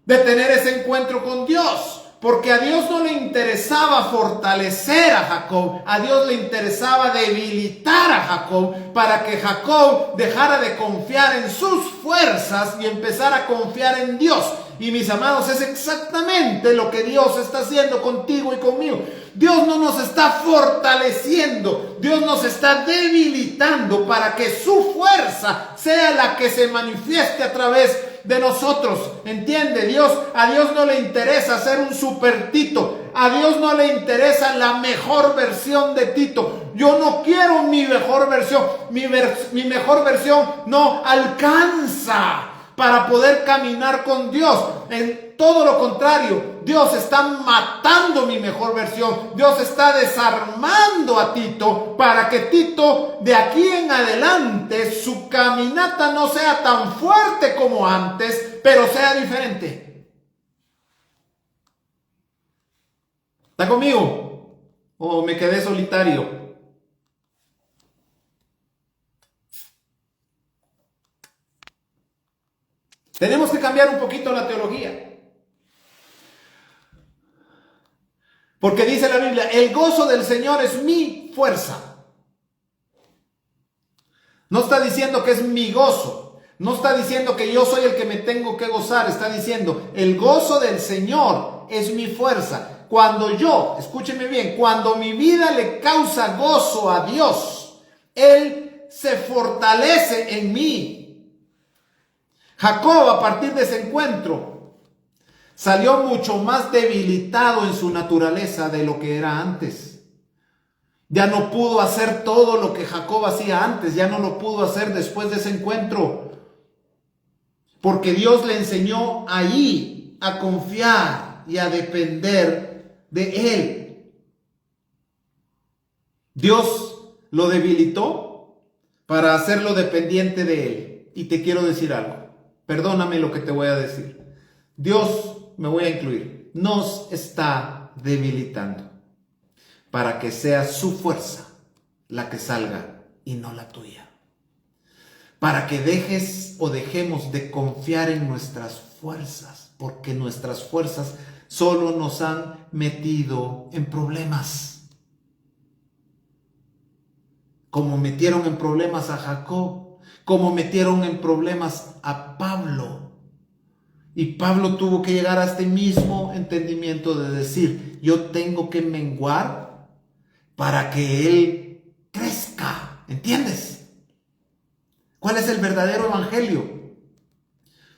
de tener ese encuentro con Dios, porque a Dios no le interesaba fortalecer a Jacob, a Dios le interesaba debilitar a Jacob para que Jacob dejara de confiar en sus fuerzas y empezara a confiar en Dios. Y mis amados, es exactamente lo que Dios está haciendo contigo y conmigo. Dios no nos está fortaleciendo, Dios nos está debilitando para que su fuerza sea la que se manifieste a través de nosotros. ¿Entiende? A Dios no le interesa ser un super Tito. A Dios no le interesa la mejor versión de Tito. Yo no quiero mi mejor versión. Mi mejor versión no alcanza para poder caminar con Dios. En todo lo contrario, Dios está matando mi mejor versión. Dios está desarmando a Tito para que Tito de aquí en adelante su caminata no sea tan fuerte como antes, pero sea diferente. ¿Está conmigo? ¿O me quedé solitario? Tenemos que cambiar un poquito la teología. Porque dice la Biblia, el gozo del Señor es mi fuerza. No está diciendo que es mi gozo. No está diciendo que yo soy el que me tengo que gozar, está diciendo, el gozo del Señor es mi fuerza. Cuando yo, escúcheme bien, cuando mi vida le causa gozo a Dios, Él se fortalece en mí. Jacob, a partir de ese encuentro, salió mucho más debilitado en su naturaleza de lo que era antes. Ya no pudo hacer todo lo que Jacob hacía antes, ya no lo pudo hacer después de ese encuentro. Porque Dios le enseñó ahí a confiar y a depender de Él. Dios lo debilitó para hacerlo dependiente de Él. Y te quiero decir algo, perdóname lo que te voy a decir. Dios, me voy a incluir, nos está debilitando para que sea su fuerza la que salga y no la tuya. Para que dejes o dejemos de confiar en nuestras fuerzas, porque nuestras fuerzas solo nos han metido en problemas. Como metieron en problemas a Jacob, como metieron en problemas a Pablo. Y Pablo tuvo que llegar a este mismo entendimiento de decir, yo tengo que menguar para que él crezca. ¿Entiendes? ¿Cuál es el verdadero evangelio?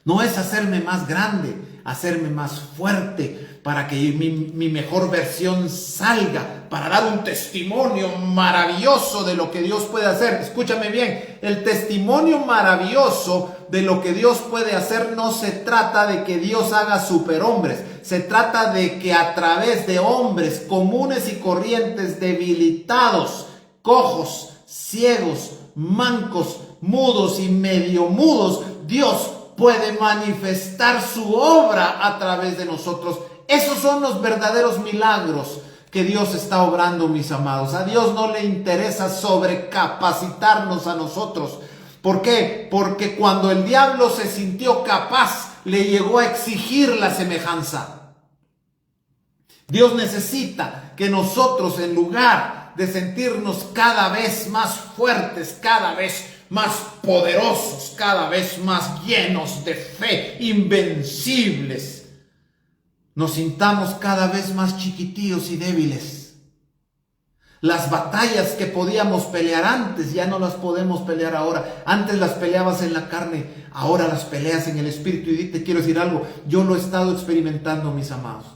No es hacerme más grande, hacerme más fuerte para que mi mejor versión salga, para dar un testimonio maravilloso de lo que Dios puede hacer. Escúchame bien, el testimonio maravilloso de lo que Dios puede hacer no se trata de que Dios haga superhombres, se trata de que a través de hombres comunes y corrientes, debilitados, cojos, ciegos, mancos, mudos y medio mudos, Dios puede manifestar su obra a través de nosotros. Esos son los verdaderos milagros que Dios está obrando, mis amados. A Dios no le interesa sobrecapacitarnos a nosotros. ¿Por qué? Porque cuando el diablo se sintió capaz, le llegó a exigir la semejanza. Dios necesita que nosotros, en lugar de sentirnos cada vez más fuertes, cada vez más poderosos, cada vez más llenos de fe, invencibles, nos sintamos cada vez más chiquitillos y débiles. Las batallas que podíamos pelear antes, ya no las podemos pelear ahora. Antes las peleabas en la carne, ahora las peleas en el espíritu. Y te quiero decir algo, yo lo he estado experimentando, mis amados.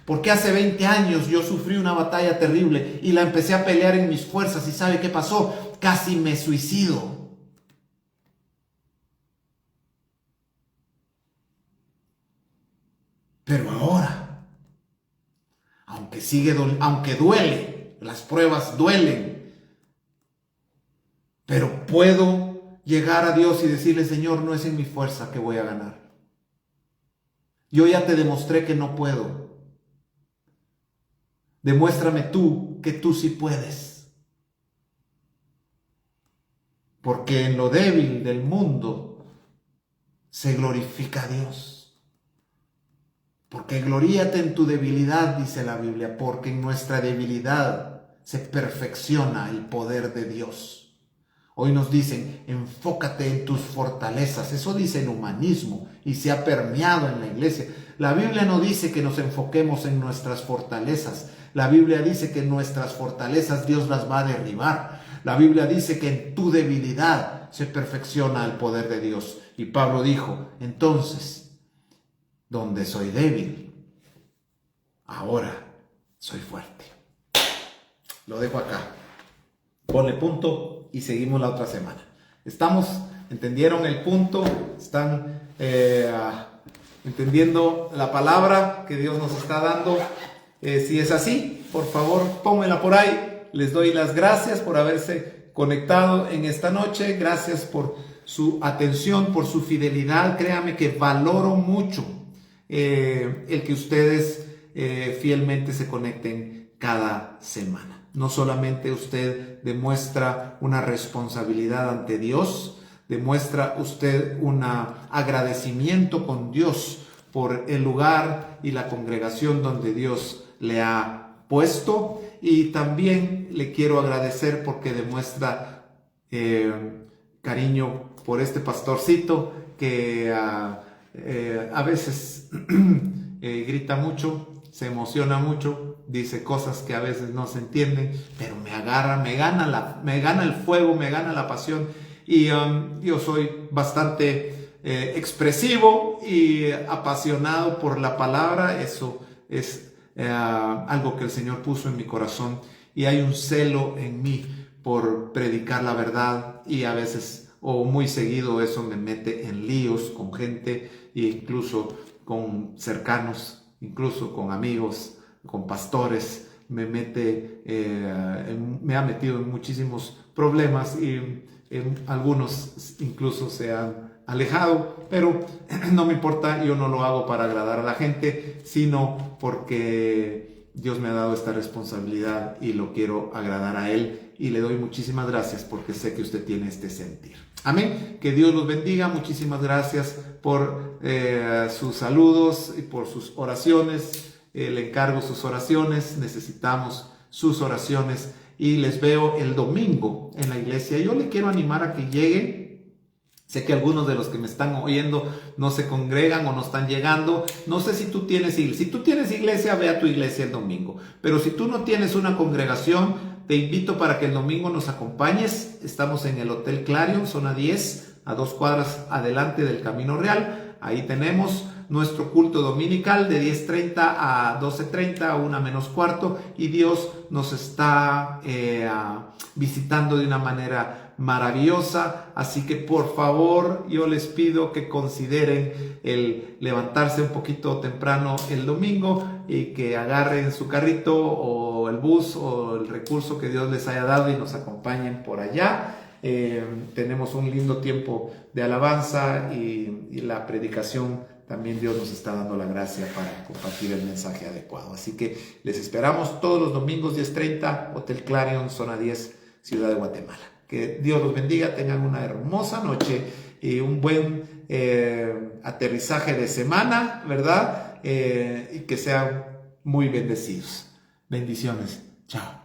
Porque hace 20 años yo sufrí una batalla terrible y la empecé a pelear en mis fuerzas. ¿Y sabe qué pasó? Casi me suicido. Pero ahora, aunque duele, las pruebas duelen, pero puedo llegar a Dios y decirle, Señor, no es en mi fuerza que voy a ganar. Yo ya te demostré que no puedo. Demuéstrame tú que tú sí puedes. Porque en lo débil del mundo se glorifica a Dios. Porque gloríate en tu debilidad, dice la Biblia, porque en nuestra debilidad se perfecciona el poder de Dios. Hoy nos dicen, enfócate en tus fortalezas. Eso dice el humanismo y se ha permeado en la iglesia. La Biblia no dice que nos enfoquemos en nuestras fortalezas. La Biblia dice que nuestras fortalezas Dios las va a derribar. La Biblia dice que en tu debilidad se perfecciona el poder de Dios. Y Pablo dijo, entonces, donde soy débil, ahora soy fuerte. Lo dejo acá. Ponle punto y seguimos la otra semana. ¿Entendieron el punto? ¿Están entendiendo la palabra que Dios nos está dando? Si es así, por favor, pónmela por ahí. Les doy las gracias por haberse conectado en esta noche. Gracias por su atención, por su fidelidad. Créame que valoro mucho el que ustedes fielmente se conecten cada semana. No solamente usted demuestra una responsabilidad ante Dios, demuestra usted un agradecimiento con Dios por el lugar y la congregación donde Dios le ha puesto, y también le quiero agradecer porque demuestra cariño por este pastorcito que a veces grita mucho, se emociona mucho, dice cosas que a veces no se entienden, pero me agarra, me gana el fuego, me gana la pasión. Y yo soy bastante expresivo y apasionado por la palabra. Eso es algo que el Señor puso en mi corazón, y hay un celo en mí por predicar la verdad, y a veces o muy seguido eso me mete en líos con gente, e incluso con cercanos, incluso con amigos, con pastores. Me ha metido en muchísimos problemas, y algunos incluso se han alejado, pero no me importa. Yo no lo hago para agradar a la gente, sino porque Dios me ha dado esta responsabilidad y lo quiero agradar a Él, y le doy muchísimas gracias porque sé que usted tiene este sentir. Amén. Que Dios los bendiga. Muchísimas gracias por sus saludos y por sus oraciones. Le encargo sus oraciones. Necesitamos sus oraciones, y les veo el domingo en la iglesia. Yo le quiero animar a que lleguen. Sé que algunos de los que me están oyendo no se congregan o no están llegando. No sé si tú tienes iglesia. Si tú tienes iglesia, ve a tu iglesia el domingo. Pero si tú no tienes una congregación, te invito para que el domingo nos acompañes. Estamos en el Hotel Clarion, zona 10, a 2 cuadras adelante del Camino Real. Ahí tenemos nuestro culto dominical de 10:30 a 12:30, a 1 menos cuarto, y Dios nos está visitando de una manera maravillosa. Así que por favor, yo les pido que consideren el levantarse un poquito temprano el domingo, y que agarren su carrito o el bus o el recurso que Dios les haya dado y nos acompañen por allá. Tenemos un lindo tiempo de alabanza, y la predicación también Dios nos está dando la gracia para compartir el mensaje adecuado. Así que les esperamos todos los domingos 10:30, Hotel Clarion, zona 10, Ciudad de Guatemala. Que Dios los bendiga, tengan una hermosa noche y un buen aterrizaje de semana, ¿verdad? Y que sean muy bendecidos. Bendiciones. Chao.